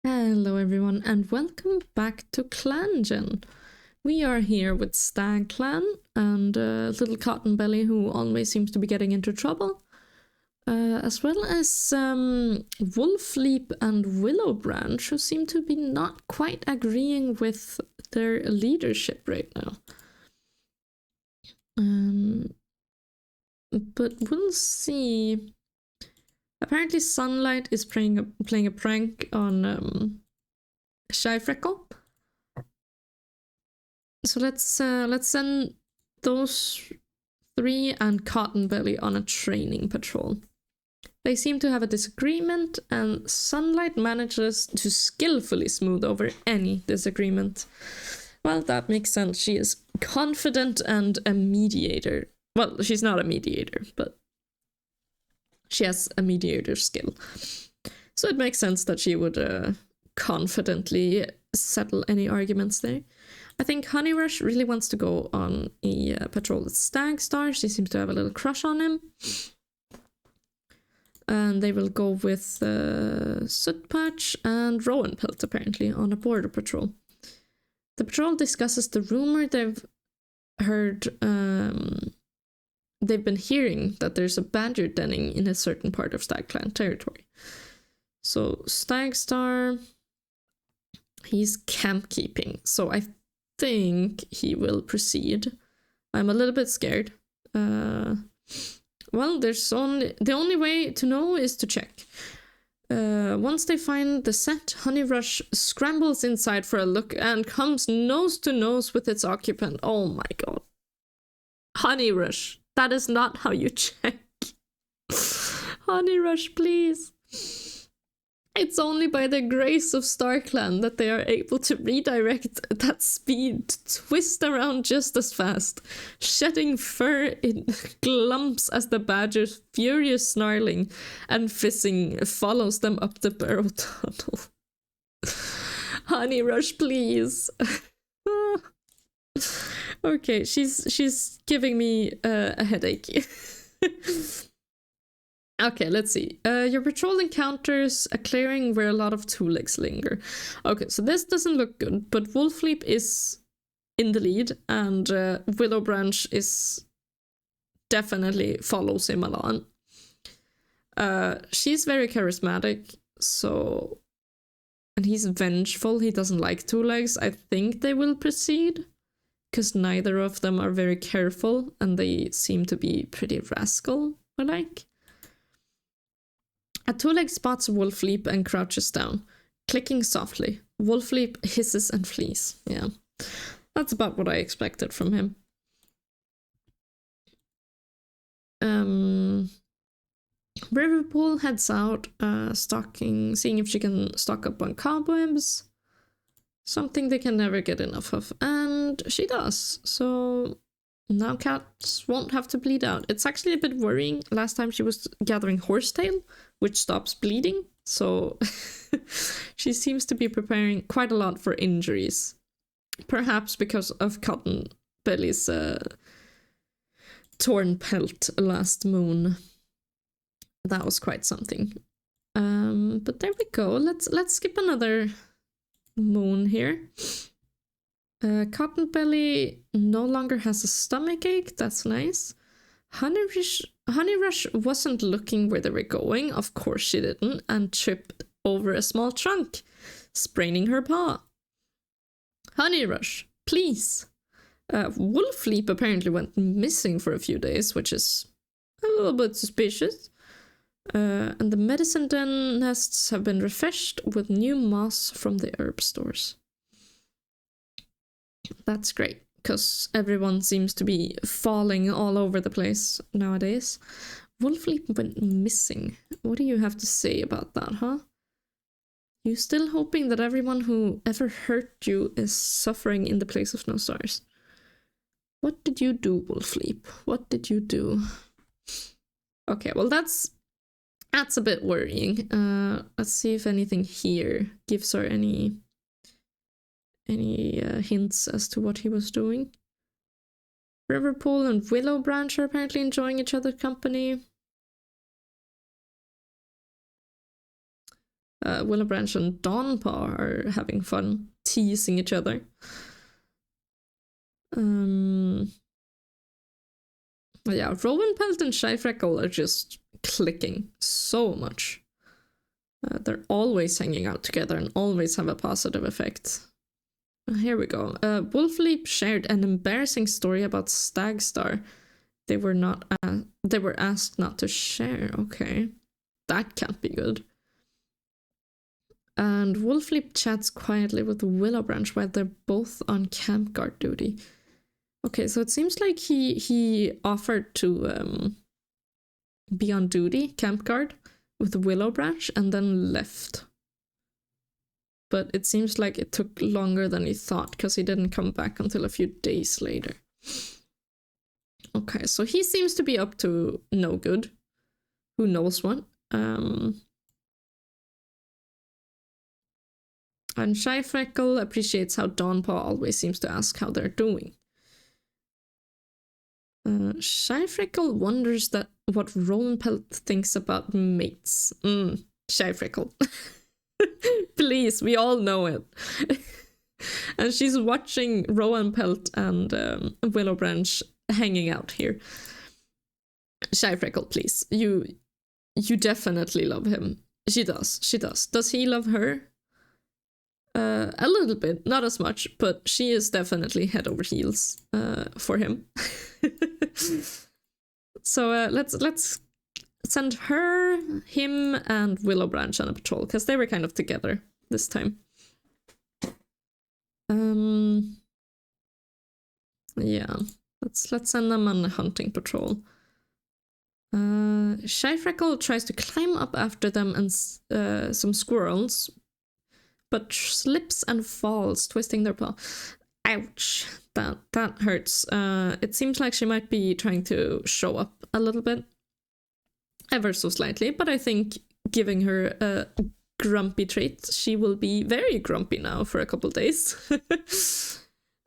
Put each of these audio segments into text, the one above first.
Hello everyone and welcome back to Clangen. We are here with Stagclan and little Cotton Belly who always seems to be getting into trouble. As well as Wolf Leap and Willow Branch who seem to be not quite agreeing with their leadership right now. But we'll see. Apparently Sunlight is playing a prank on Shy Freckle. So let's send those three and Cotton Belly on a training patrol. They seem to have a disagreement, and Sunlight manages to skillfully smooth over any disagreement. Well, that makes sense. She is confident and a mediator. Well, she's not a mediator, but she has a mediator skill. So it makes sense that she would confidently settle any arguments there. I think Honeyrush really wants to go on a patrol with Stagstar. She seems to have a little crush on him. And they will go with Sootpatch and Rowanpelt, apparently, on a border patrol. The patrol discusses the rumor they've heard. They've been hearing that there's a badger denning in a certain part of Stagclan territory. So Stagstar, he's camp keeping. So I think he will proceed. I'm a little bit scared. Well, the only way to know is to check. Once they find the set, Honeyrush scrambles inside for a look and comes nose to nose with its occupant. Oh my god. Honeyrush, that is not how you check. Honeyrush, please. It's only by the grace of Stagclan that they are able to redirect that speed to twist around just as fast, shedding fur in glumps as the badger's furious snarling and fizzing follows them up the burrow tunnel. Honeyrush, please. Okay, she's giving me a headache. Okay, let's see. Your patrol encounters a clearing where a lot of twolegs linger. Okay, so this doesn't look good, but Wolfleap is in the lead, and Willow Branch is definitely follows him along. She's very charismatic, so... And he's vengeful, he doesn't like twolegs. I think they will proceed, because neither of them are very careful, and they seem to be pretty rascal-like. A twoleg spots Wolfleap and crouches down, clicking softly. Wolfleap hisses and flees. Yeah, that's about what I expected from him. Riverpool heads out, seeing if she can stock up on cobwebs. Something they can never get enough of, and she does. So now cats won't have to bleed out. It's actually a bit worrying. Last time she was gathering horsetail, which stops bleeding, so she seems to be preparing quite a lot for injuries. Perhaps because of Cotton Belly's torn pelt last moon. That was quite something. But there we go. Let's skip another moon here. Cotton Belly no longer has a stomach ache. That's nice. Honeyrush wasn't looking where they were going. Of course she didn't, and tripped over a small trunk, spraining her paw. Honeyrush, please. Wolfleap apparently went missing for a few days, which is a little bit suspicious. And the medicine den nests have been refreshed with new moss from the herb stores. That's great, because everyone seems to be falling all over the place nowadays. Wolfleap went missing. What do you have to say about that, huh? You still hoping that everyone who ever hurt you is suffering in the place of no stars? What did you do, Wolfleap? What did you do? Okay, well that's a bit worrying. Let's see if anything here gives her any hints as to what he was doing. Riverpool and Willow Branch are apparently enjoying each other's company. Willowbranch and Dawnpaw are having fun teasing each other. Yeah, Rowanpelt and Shyfreckle are just clicking so much. They're always hanging out together and always have a positive effect. Here we go. Wolfleap shared an embarrassing story about Stagstar. They were asked not to share. Okay, that can't be good. And Wolfleap chats quietly with Willowbranch while they're both on camp guard duty. Okay, so it seems like he offered to be on duty, camp guard, with Willowbranch and then left. But it seems like it took longer than he thought because he didn't come back until a few days later. Okay, so he seems to be up to no good. Who knows what? And Shyfreckle appreciates how Dawnpaw always seems to ask how they're doing. Shyfreckle wonders what Rowanpelt thinks about mates. Shyfreckle. Please, we all know it. And she's watching Rowanpelt and Willowbranch hanging out here. Shyfreckle, please. You definitely love him. She does. Does he love her? A little bit, not as much, but she is definitely head over heels for him. So let's send her, him, and Willowbranch on a patrol because they were kind of together this time. Yeah, let's send them on a hunting patrol. Shyfreckle tries to climb up after them and some squirrels, but slips and falls, twisting their paw. Ouch, that hurts. It seems like she might be trying to show up a little bit, ever so slightly, but I think giving her a grumpy trait, she will be very grumpy now for a couple days.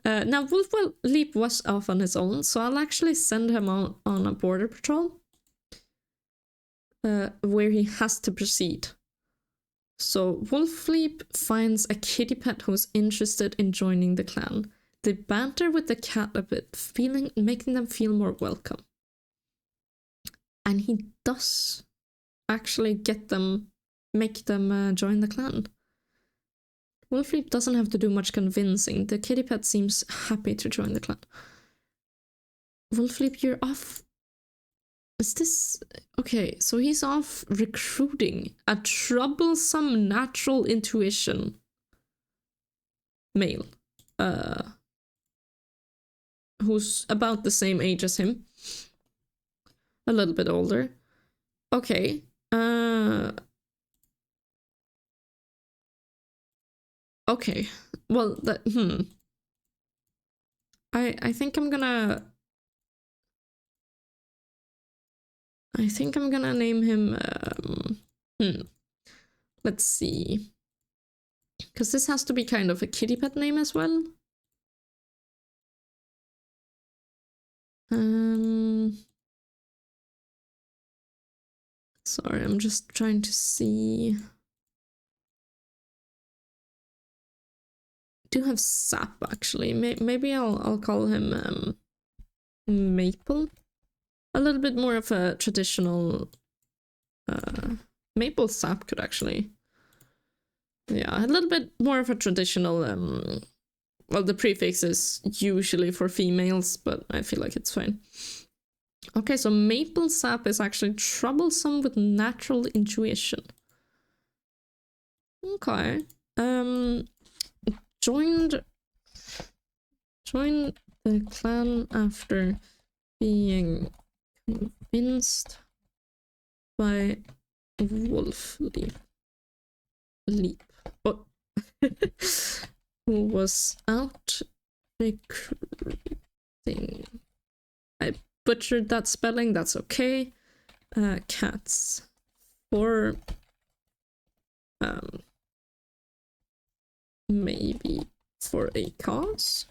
Now Wolfleap was off on his own, so I'll actually send him on a border patrol where he has to proceed. So Wolfleap finds a kitty pet who's interested in joining the clan. They banter with the cat a bit, making them feel more welcome. And he does actually make them join the clan. Wolfleap doesn't have to do much convincing. The kitty pet seems happy to join the clan. Wolfleap, you're off. Is this... Okay, so he's off recruiting a troublesome natural intuition male. Who's about the same age as him. A little bit older. Okay. Okay. Well, I think I'm gonna name him let's see. Because this has to be kind of a kitty pet name as well. Sorry, I'm just trying to see. I do have Sap actually. Maybe I'll call him Maple. A little bit more of a traditional Maple Sap could actually. Yeah, a little bit more of a traditional well, the prefix is usually for females, but I feel like it's fine. Okay, so Maple Sap is actually troublesome with natural intuition. Okay. Joined the clan after being convinced by Wolfleap. Oh. Who was out recruiting. I butchered that spelling, that's okay. Cats for maybe for a cause?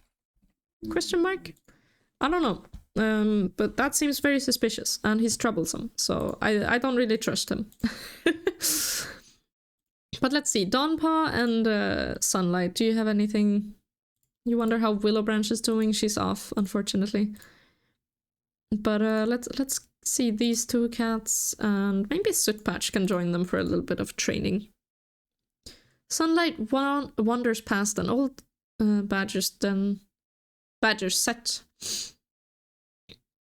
Question mark? I don't know. But that seems very suspicious, and he's troublesome, so I don't really trust him. But let's see, Dawnpaw and Sunlight, do you have anything? You wonder how Willowbranch is doing? She's off, unfortunately. But let's see these two cats, and maybe Sootpatch can join them for a little bit of training. Sunlight wanders past an old badger set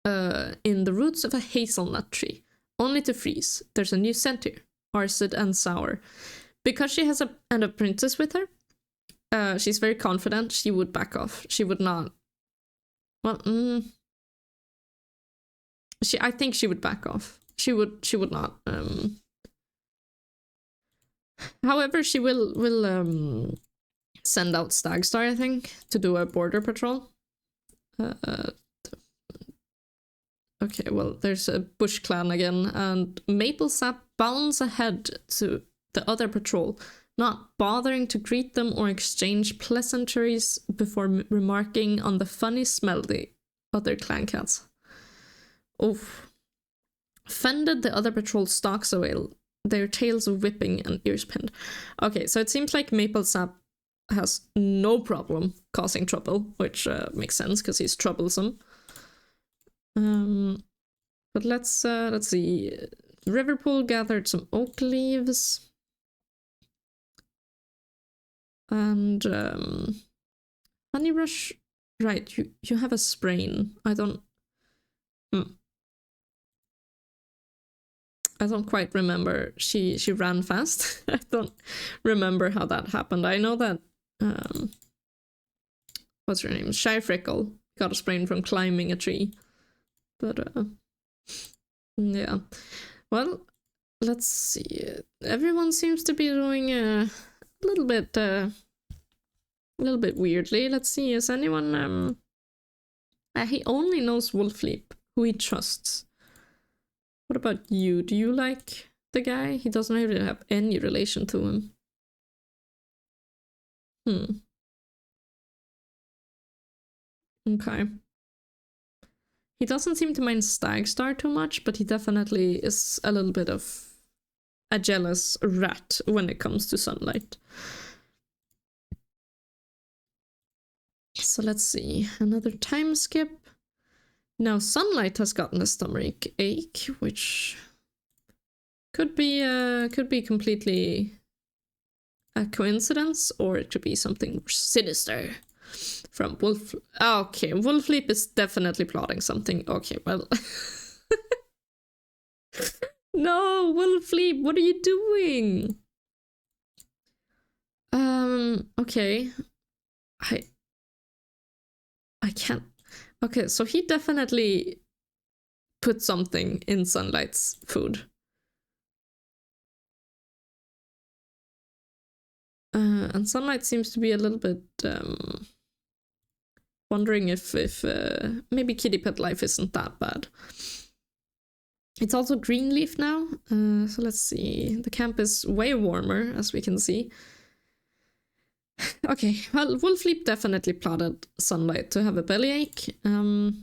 in the roots of a hazelnut tree, only to freeze. There's a new scent here, acid and sour. Because she has an apprentice with her, she's very confident she would back off. She would not. Well, I think she would back off. She would not. However, she will send out Stagstar, I think, to do a border patrol. Okay, well, there's a Bush Clan again, and Maplesap bounds ahead to the other patrol, not bothering to greet them or exchange pleasantries before remarking on the funny smell the other clan cats. Oof. Offended, the other patrol stalks away, their tails whipping and ears pinned. Okay, so it seems like Maplesap has no problem causing trouble, which makes sense because he's troublesome. But let's see. Riverpool gathered some oak leaves. And Honeyrush, right, you have a sprain. I don't quite remember. She ran fast. I don't remember how that happened. I know that what's her name? Shy Frickle got a sprain from climbing a tree. But yeah. Well, let's see. Everyone seems to be doing a little bit weirdly. Let's see. Is anyone he only knows Wolfleap, who he trusts. What about you? Do you like the guy? He doesn't really have any relation to him. Okay. He doesn't seem to mind Stagstar too much, but he definitely is a little bit of a jealous rat when it comes to Sunlight. So let's see. Another time skip. Now Sunlight has gotten a stomach ache, which could be completely a coincidence, or it could be something more sinister from Wolf. Okay, Wolfleap is definitely plotting something. Okay, well. No, Wolfleap, what are you doing? Okay. I can't. Okay, so he definitely put something in Sunlight's food. And Sunlight seems to be a little bit wondering if maybe kitty pet life isn't that bad. It's also Greenleaf now, so let's see. The camp is way warmer, as we can see. Okay, well, Wolfleap definitely plotted Sunlight to have a bellyache. I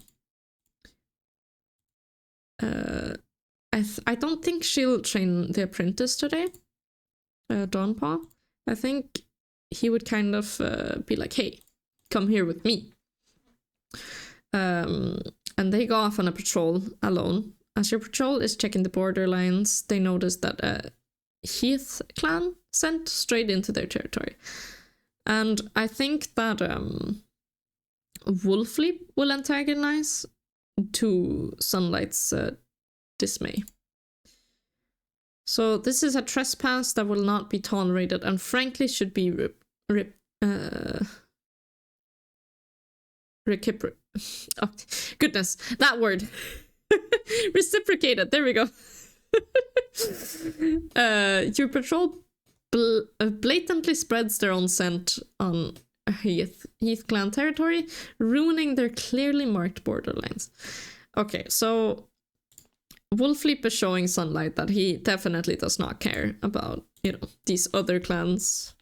don't think she'll train the apprentice today, Dawnpaw. I think he would kind of be like, hey, come here with me. And they go off on a patrol alone. As your patrol is checking the borderlines, they notice that a Heath clan sent straight into their territory. And I think that Wolfleap will antagonize to Sunlight's dismay. So this is a trespass that will not be tolerated and frankly should be oh, goodness, that word. Reciprocated, there we go. Your patrol blatantly spreads their own scent on Heath clan territory, ruining their clearly marked borderlines. Okay, so Wolfleap is showing Sunlight that he definitely does not care about, you know, these other clans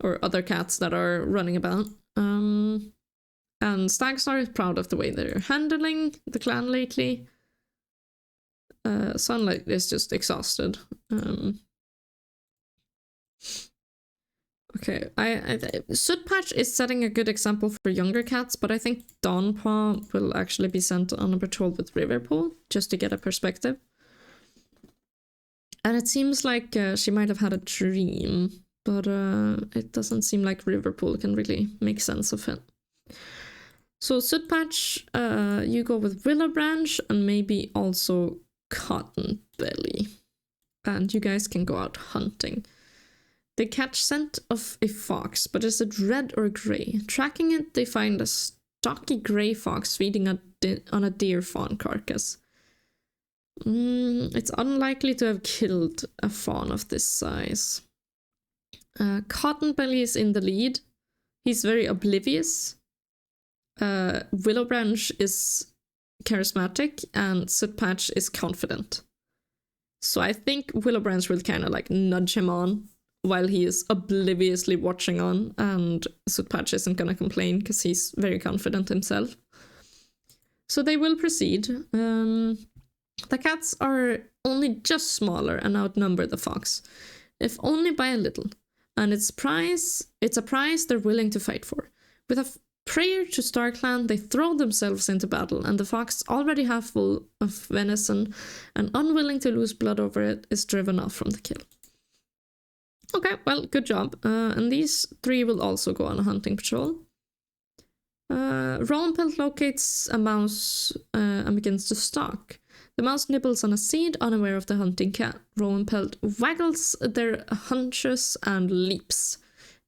or other cats that are running about. And Stagstar is proud of the way they're handling the clan lately. Sunlight is just exhausted. Okay, Sootpatch is setting a good example for younger cats, but I think Dawnpaw will actually be sent on a patrol with Riverpool, just to get a perspective. And it seems like she might have had a dream, but it doesn't seem like Riverpool can really make sense of it. So Sootpatch, you go with Willow Branch and maybe also Cotton Belly. And you guys can go out hunting. They catch scent of a fox, but is it red or grey? Tracking it, they find a stocky grey fox feeding on a deer fawn carcass. It's unlikely to have killed a fawn of this size. Cottonbelly is in the lead. He's very oblivious. Willowbranch is charismatic, and Sootpatch is confident. So I think Willowbranch will kind of like nudge him on while he is obliviously watching on, and Sootpatch isn't gonna complain because he's very confident himself. So they will proceed. The cats are only just smaller and outnumber the fox, if only by a little, and it's a prize they're willing to fight for. With a prayer to Stagclan, they throw themselves into battle, and the fox, already half full of venison and unwilling to lose blood over it, is driven off from the kill. Okay, well, good job. And these three will also go on a hunting patrol. Rowanpelt locates a mouse and begins to stalk. The mouse nibbles on a seed, unaware of the hunting cat. Rowanpelt waggles their haunches and leaps,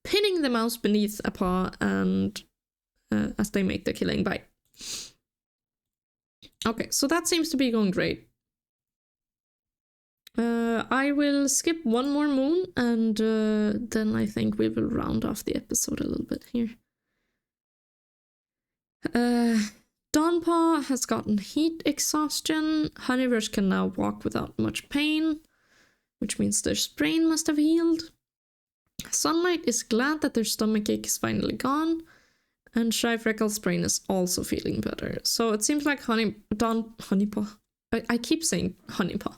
pinning the mouse beneath a paw and as they make the killing bite. Okay, so that seems to be going great. I will skip one more moon, and then I think we will round off the episode a little bit here. Dawnpaw has gotten heat exhaustion. Honeyrush can now walk without much pain, which means their sprain must have healed. Sunlight is glad that their stomachache is finally gone, and Shyfreckle's brain is also feeling better. So it seems like Honeypaw. I keep saying Honeypaw.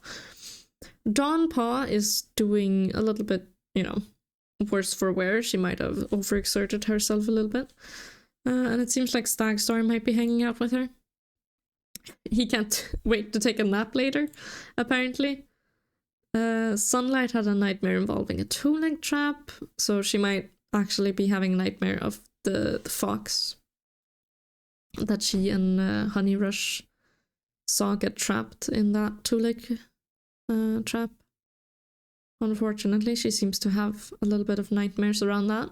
Dawnpaw is doing a little bit, worse for wear. She might have overexerted herself a little bit. And it seems like Stagstar might be hanging out with her. He can't wait to take a nap later, apparently. Sunlight had a nightmare involving a twoleg trap, so she might actually be having a nightmare of the fox that she and Honeyrush saw get trapped in that twoleg trap. Unfortunately, she seems to have a little bit of nightmares around that,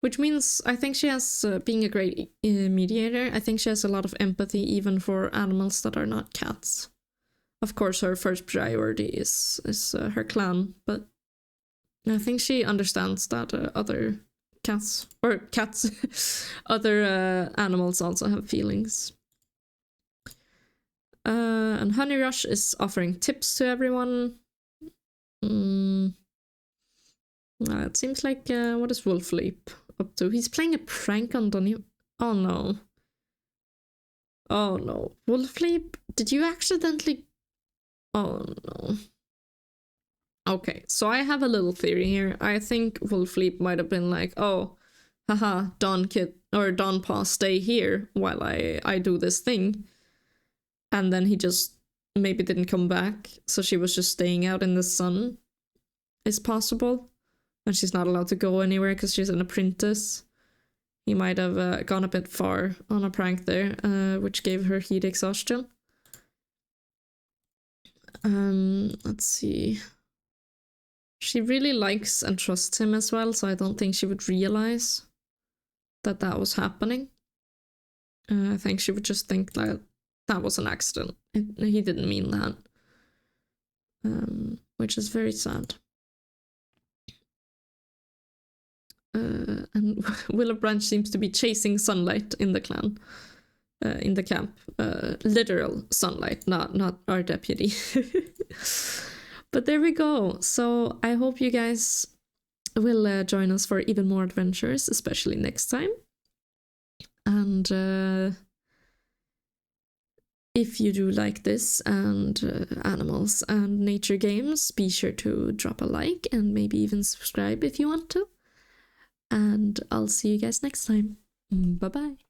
which means I think she has, being a great mediator, I think she has a lot of empathy even for animals that are not cats. Of course, her first priority is her clan, but I think she understands that other other animals also have feelings. And Honeyrush is offering tips to everyone. It seems like, what is Wolfleap up to? He's playing a prank on Donny. Oh no. Oh no. Wolfleap, did you accidentally... Oh no. Okay, so I have a little theory here. I think Wolfleap might have been like, oh, haha, Dawnpaw, stay here while I do this thing. And then he just maybe didn't come back, so she was just staying out in the sun. Is possible. And she's not allowed to go anywhere because she's an apprentice. He might have gone a bit far on a prank there, which gave her heat exhaustion. Let's see. She really likes and trusts him as well, so I don't think she would realize that that was happening. I think she would just think that that was an accident. He didn't mean that. Which is very sad. And Willowbranch seems to be chasing sunlight in the clan. In the camp. Literal sunlight, not our deputy. But there we go. So I hope you guys will join us for even more adventures, especially next time. And if you do like this and animals and nature games, be sure to drop a like and maybe even subscribe if you want to. And I'll see you guys next time. Bye bye.